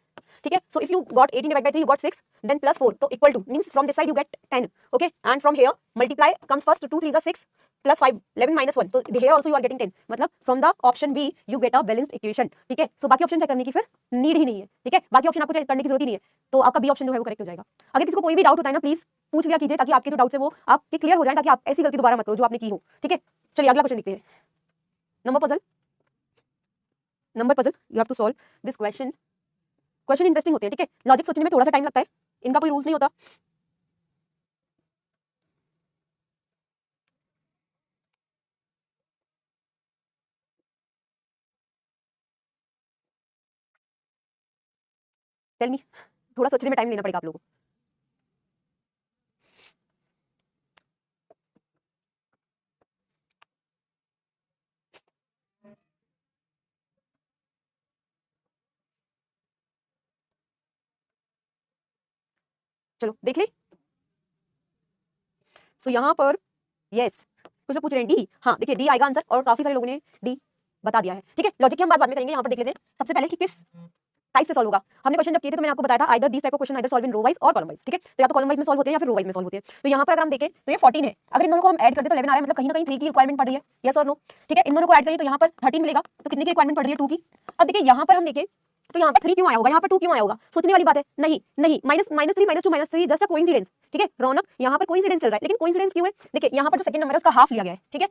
ठीक है, so if you got 18 divided by 3, you got 6, then plus 4, so equal to means from this side you get 10. Okay, and from here multiply comes first, 2 3 is 6 plus 5 11 minus 1, so here also you are getting 10. मतलब from the option B you get a balanced equation. ठीक है, so बाकी option check करने की फिर need ही नहीं है. ठीक है, बाकी ऑप्शन आपको चेक करने की जरूरत ही नहीं है, तो आपका बी ऑप्शन जो है वो करेक्ट हो जाएगा. अगर किसी को कोई भी डाउट होता है ना, प्लीज पूछ लिया कीजिए, ताकि आपके जो डाउट्स है वो आपके क्लियर हो जाए, ताकि आप ऐसी गलती दोबारा मत करो जो आपने की हो. ठीक है, चलिए अगला क्वेश्चन देखते हैं. Number puzzle you have to solve this question. Question interesting होते हैं. ठीक है, लॉजिक सोचने में थोड़ा सा टाइम लगता है, इनका कोई रूल्स नहीं होता. टेल मी, थोड़ा सोचने में टाइम लेना पड़ेगा आप लोगों को. चलो देख ले. सो यहाँ पर यस कुछ लोग पूछ रहे हैं डी. हाँ देखिए डी आएगा आंसर, और काफी सारे लोगों ने डी बता दिया है. ठीक है, लॉजिक की हम बात बाद में करेंगे. यहाँ पर देख लेते हैं सबसे पहले कि किस टाइप से सॉल्व होगा. हमने क्वेश्चन जब किए थे तो मैंने आपको बताया था either this type of question either solve in row wise और कॉलम वाइज. ठीक है, तो या तो कॉलम वाइज में सॉल्व होते हैं या फिर रो वाइज में सॉल्व होते हैं. तो यहाँ पर अगर हम देखें तो ये 14 है, अगर इन दोनों को हम ऐड कर दे तो 11 आ रहा है, मतलब कहीं ना कहीं 3 की रिक्वायरमेंट पड़ रही है. यस और नो. ठीक है, इन दोनों को ऐड करें तो यहाँ पर 13 मिलेगा, तो कितने की रिक्वायरमेंट पड़ रही है? 2 की. अब देखिए यहाँ पर हम देखें तो यहाँ पर 3 क्यों आया होगा, यहाँ पर 2 क्यों आया होगा? सोचने वाली बात है. नहीं minus 3 minus 2 just a coincidence. ठीक है रौनक, यहाँ पर कोइंसिडेंस चल रहा है, लेकिन कोइंसिडेंस क्यों है? देखिए यहाँ पर जो सेकंड नंबर है उसका हाफ लिया गया है. ठीक है,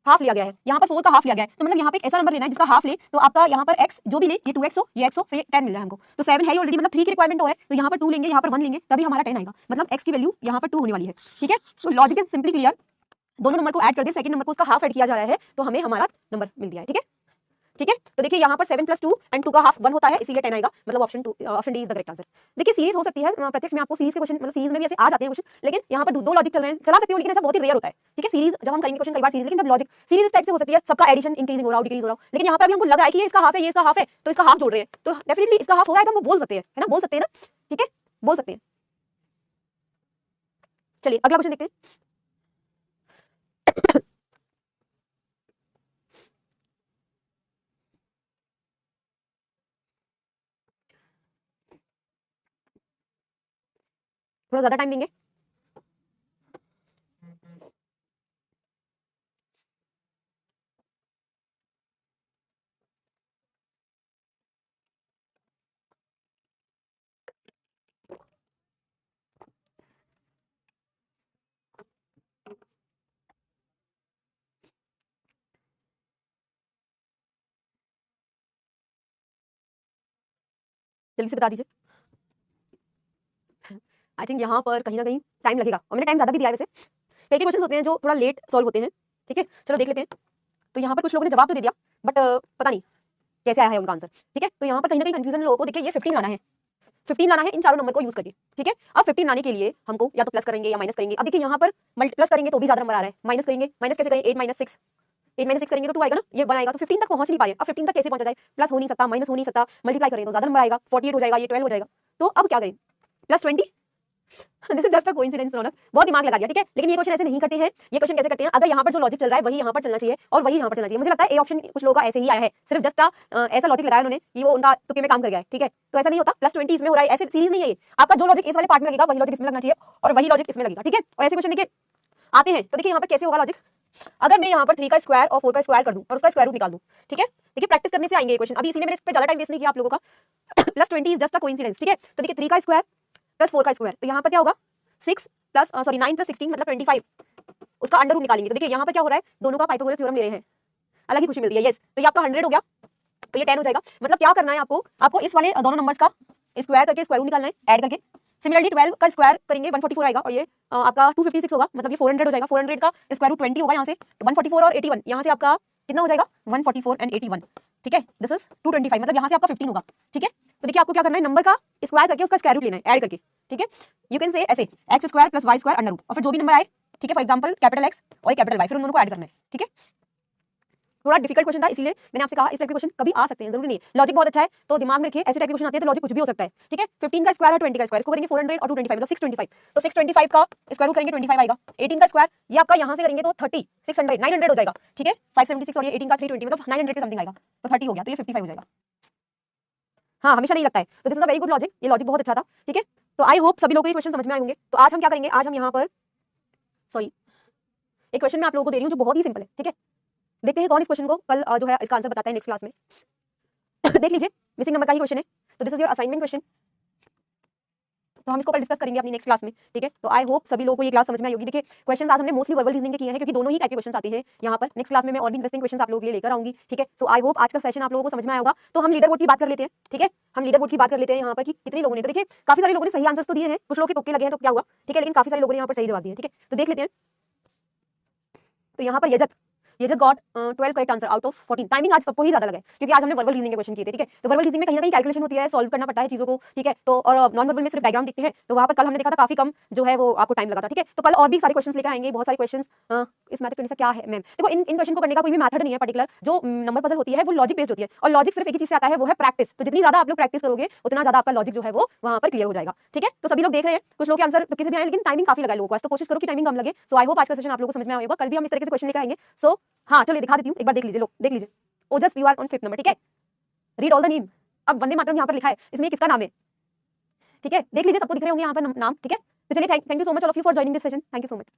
हाफ लिया गया है, यहाँ पर 4 का हाफ लिया गया है, तो मतलब यहाँ पे एक ऐसा नंबर लेना है जिसका हाफ ले, तो आपका यहाँ पर x जो भी ले, ये 2x हो, ये x हो, फिर 10 मिल रहा है हमको. तो 7 है ऑलरेडी, मतलब 3 की रिक्वायरमेंट हो है, तो यहाँ पर 2 लेंगे, यहाँ पर 1 लेंगे, तभी हमारा 10 आएगा. मतलब x की वैल्यू यहाँ पर 2 होने वाली है. ठीक है, तो लॉजिक इज सिंपली क्लियर. दोनों नंबर को ऐड कर दिया, सेकंड नंबर को उसका हाफ ऐड किया जा रहा है, तो हमें हमारा नंबर मिल गया है. ठीक है, तो देखिए यहाँ पर 7 + 2 एंड 2 का हाफ 1 होता है, इसीलिए 10 आएगा. मतलब option D is the correct answer. देखिए सीरीज हो सकती है, प्रत्यक्ष में आपको सीरीज के क्वेश्चन, मतलब सीरीज में भी ऐसे आ जाते हैं क्वेश्चन, लेकिन यहाँ पर दो लॉजिक चल रहे हैं, चला सकते हो, लेकिन ऐसा बहुत ही रेयर होता है. ठीक है, सीरीज जब हम करेंगे क्वेश्चन कई बार सीरीज, लेकिन जब लॉजिक सीरीज इस टाइप से हो सकती है, सबका एडिशन इंक्रीजिंग हो रहा हो, डिक्रीज हो रहा हो, लेकिन यहाँ पर अभी हमको लग रहा है कि ये इसका हाफ है, ये इसका हाफ है, तो इसका हाफ जोड़ रहे हैं, तो डेफिनेटली इसका हाफ हो रहा है, तो हम बोल सकते हैं, है ना, बोल सकते हैं ना. ठीक है, बोल सकते हैं. चलिए अगला क्वेश्चन देखते हैं. थोड़ा ज्यादा टाइम देंगे. जल्दी से बता दीजिए. आई थिंक यहाँ पर कहीं ना कहीं टाइम लगेगा, और मैंने टाइम ज्यादा भी दिया है वैसे. कई क्वेश्चन होते हैं जो थोड़ा लेट सॉल्व होते हैं. ठीक है, चलो देख लेते हैं. तो यहाँ पर कुछ लोगों ने जवाब तो दे दिया, बट पता नहीं कैसे आया है उनका आंसर. ठीक है, तो यहाँ पर कहीं ना कहीं कंफ्यूजन लोगों को. देखिए ये 15 लाना है, 15 लाना है इन चारों नंबर को यूज करके. ठीक है, अब 15 लाने के लिए हमको या तो प्लस करेंगे या माइनस करेंगे. अब देखिए यहाँ पर प्लस करेंगे तो भी ज्यादा नंबर आ रहा है, माइनस करेंगे, माइनस कैसे करेंगे? 8 - 6 करेंगे तो 2 आएगा ना, ये 1 आएगा, तो 15 तक पहुंच नहीं पाए. अब 15 तक कैसे पहुंचा जाए? प्लस हो नहीं सकता, माइनस हो नहीं सकता, मल्टीप्लाई करेंगे तो ज्यादा नंबर आएगा, 48 हो जाएगा, ये 12 हो जाएगा. तो अब क्या करें? +20. This is just a coincidence Raunak, बहुत दिमाग लगा दिया. ठीक है, लेकिन ये क्वेश्चन ऐसे नहीं करते हैं. ये क्वेश्चन कैसे करते हैं? अगर यहाँ पर जो लॉजिक चल रहा है वही यहाँ पर चलना चाहिए और वही यहाँ पर चलना चाहिए. मुझे लगता है ए ऑप्शन कुछ लोगों का ऐसे ही आया है, सिर्फ जस्ट ऐसा लॉजिक लगाया उन्होंने कि वो उनका तुक्के में काम कर गया है. ठीक है, तो ऐसा नहीं होता. +20 इसमें हो रहा है, ऐसे सीरीज नहीं है ये. आपका जो लॉजिक इस वाले पार्ट में लगेगा वही लॉजिक इसमें लगना चाहिए, और वही लॉजिक इसमें लगेगा. ठीक है, और ऐसे क्वेश्चन देखिए आते हैं. तो देखिए यहाँ पर कैसे होगा लॉजिक. अगर मैं यहाँ पर 3 का स्क्वायर और 4 का स्क्वायर कर दूं और उसका स्क्वायर रूट निकाल दूं. ठीक है, देखिए प्रैक्टिस करने से आएंगे ये क्वेश्चन. अभी इसीलिए मैंने इस पे ज्यादा टाइम वेस्ट नहीं किया आप लोगों का. +20 इज जस्ट अ कोइंसिडेंस. ठीक है, तो देखिए 3 का स्क्वायर + 4 का स्क्वायर, तो यहाँ पर क्या होगा? 9 + 16 मतलब 25, उसका अंडर रूट निकालेंगे. तो देखिए यहाँ पर क्या हो रहा है? दोनों का पाइथागोरस थ्योरम ले रहे हैं, अलग ही खुशी मिलती है. यस, तो ये आपका 100 हो गया, तो ये 10 हो जाएगा. मतलब क्या करना है आपको इस वाले दोनों नंबर्स का स्क्वायर करके स्क्वायर रूट निकालना है, ऐड करके. सिमिलरली 12 का स्क्वायर करेंगे 144 आएगा, और ये आपका 256 होगा, मतलब ये 400 हो जाएगा. 400 का स्क्वायर रूट 20 होगा, यहाँ से 144 और 81, यहाँ से आपका कितना हो जाएगा? 144 एंड 81. ठीक है, दिस इज 225, मतलब यहाँ से आपका 15 होगा. ठीक है, तो देखिए आपको क्या करना है? नंबर का स्क्वायर करके उसका स्क्वायर रूट लेना है, ऐड करके. ठीक है, यू कैन से ऐसे x² + y² अंडर रूट, और फिर जो भी नंबर आए, ठीक है, फॉर एग्जांपल कैपिटल X और कैपिटल Y, फिर उन दोनों को ऐड करना है. ठीक है, थोड़ा डिफिकल्ट क्वेश्चन था, इसलिए मैंने आपसे कहा इस टाइप के क्वेश्चन कभी आ सकते हैं, जरूरी नहीं है। लॉजिक बहुत अच्छा है तो दिमाग में रखिए, ऐसे टाइप के क्वेश्चन आते हैं तो लॉजिक कुछ भी हो सकता है, ठीक है। 15 का स्क्वायर और 20 का स्क्वायर, इसको करेंगे 400 और 225 मतलब 625, तो 625 का स्क्वायर रूट करेंगे 25 आएगा। 18 का स्क्वायर ये आपका यहाँ से करेंगे तो 30, 600 900 हो जाएगा, ठीक है। 576 और ये 18 का 320 मतलब 900 के समथिंग आएगा, तो 30 हो गया, तो ये 55 हो जाएगा। हाँ, हमेशा नहीं लगता है, तो this is a very good logic, ये लॉजिक बहुत अच्छा था, ठीक है। तो आई होप सभी लोगों को ये क्वेश्चन समझ में आए होंगे। तो आज हम क्या करेंगे, आज हम यहाँ पर सॉरी एक क्वेश्चन मैं आप लोगों को दे रही हूँ जो बहुत ही सिंपल है, ठीक है। देखते हैं कौन इस क्वेश्चन को कल जो है इसका आंसर बताता है नेक्स्ट क्लास में। देख लीजिए, मिसिंग नंबर का ही क्वेश्चन है, तो this is your assignment question. तो हम इसको कल डिस्कस करेंगे अपनी नेक्स्ट क्लास में, ठीक है। तो आई होप सभी लोगों को ये क्लास समझ में आई होगी। देखिए क्वेश्चंस आज हमने मोस्टली वर्बल रीजनिंग के किए हैं, क्योंकि दोनों ही टाइप के क्वेश्चंस आते हैं यहाँ पर। नेक्स्ट क्लास में मैं और भी इंटरेस्टिंग क्वेश्चंस आप लोगों के लिए लेकर आऊंगी, ठीक है। सो आई होप आज का सेशन आप लोगों को समझ में आया होगा। तो हम लीडर बोर्ड की बात कर लेते हैं, ठीक है। हम लीडर बोर्ड की बात कर लेते हैं यहाँ पर कि कितने लोगों ने, तो देखिए काफी सारे लोगों ने सही आंसर्स तो दिए हैं, कुछ लोग के तुक्के लगे हैं तो क्या हुआ, ठीक है, लेकिन काफी सारे लोगों ने यहाँ पर सही जवाब दिए, ठीक है। तो देख लेते हैं। तो यहाँ पर Yajat got 12 correct answer out of 14। Timing आज सबको ही ज्यादा लगा है, क्योंकि आज हमने वर्बल रीजनिंग के क्वेश्चन किए थे, ठीक है। तो वर्बल रीजनिंग में कहीं ना कहीं कैलकुलेशन होती है, सॉल्व करना पड़ता है चीजों को, ठीक है। तो और नॉन वर्बल में सिर्फ डायग्राम दिखते हैं, तो वहाँ पर कल हमने देखा था काफी कम जो है वो आपको टाइम लगा था, ठीक है। तो कल और भी सारे क्वेश्चन लेकर आएंगे, बहुत सारे क्वेश्चन। इस मैथड करने से क्या है मैम, देखो इन क्वेश्चन को करने का कोई भी मैथड नहीं है पर्टिकुलर। जो नंबर पजल होती है वो लॉजिक बेस्ड होती है, और लॉजिक सिर्फ एक ही चीज से आता है, वो है प्रैक्टिस। तो जितनी ज्यादा आप लोग प्रैक्टिस करोगे उतना ज्यादा आपका लॉजिक जो है वो वहाँ पर क्लियर हो जाएगा, ठीक है। तो सभी लोग देख रहे हैं, कुछ लोग के आंसर तो किसी भी आए, लेकिन टाइमिंग काफी लगा लोगों को, तो कोशिश करो कि टाइमिंग कम लगे। सो आई होप आज का सेशन आप लोगों को समझ में आएगा। कल भी हम इस तरीके से क्वेश्चन लेकर आएंगे। सो हाँ चलिए दिखा देती हूँ, एक बार देख लीजिए, लोग देख लीजिए। Ojas you are on 5th number, ठीक है। Read all the name. अब वंदे मातरम यहाँ पर लिखा है, इसमें किसका नाम है, ठीक है। देख लीजिए, सबको दिख रहे होंगे यहाँ पर नाम, ठीक है। तो चलिए thank you so much all of you for joining this session, thank you so much.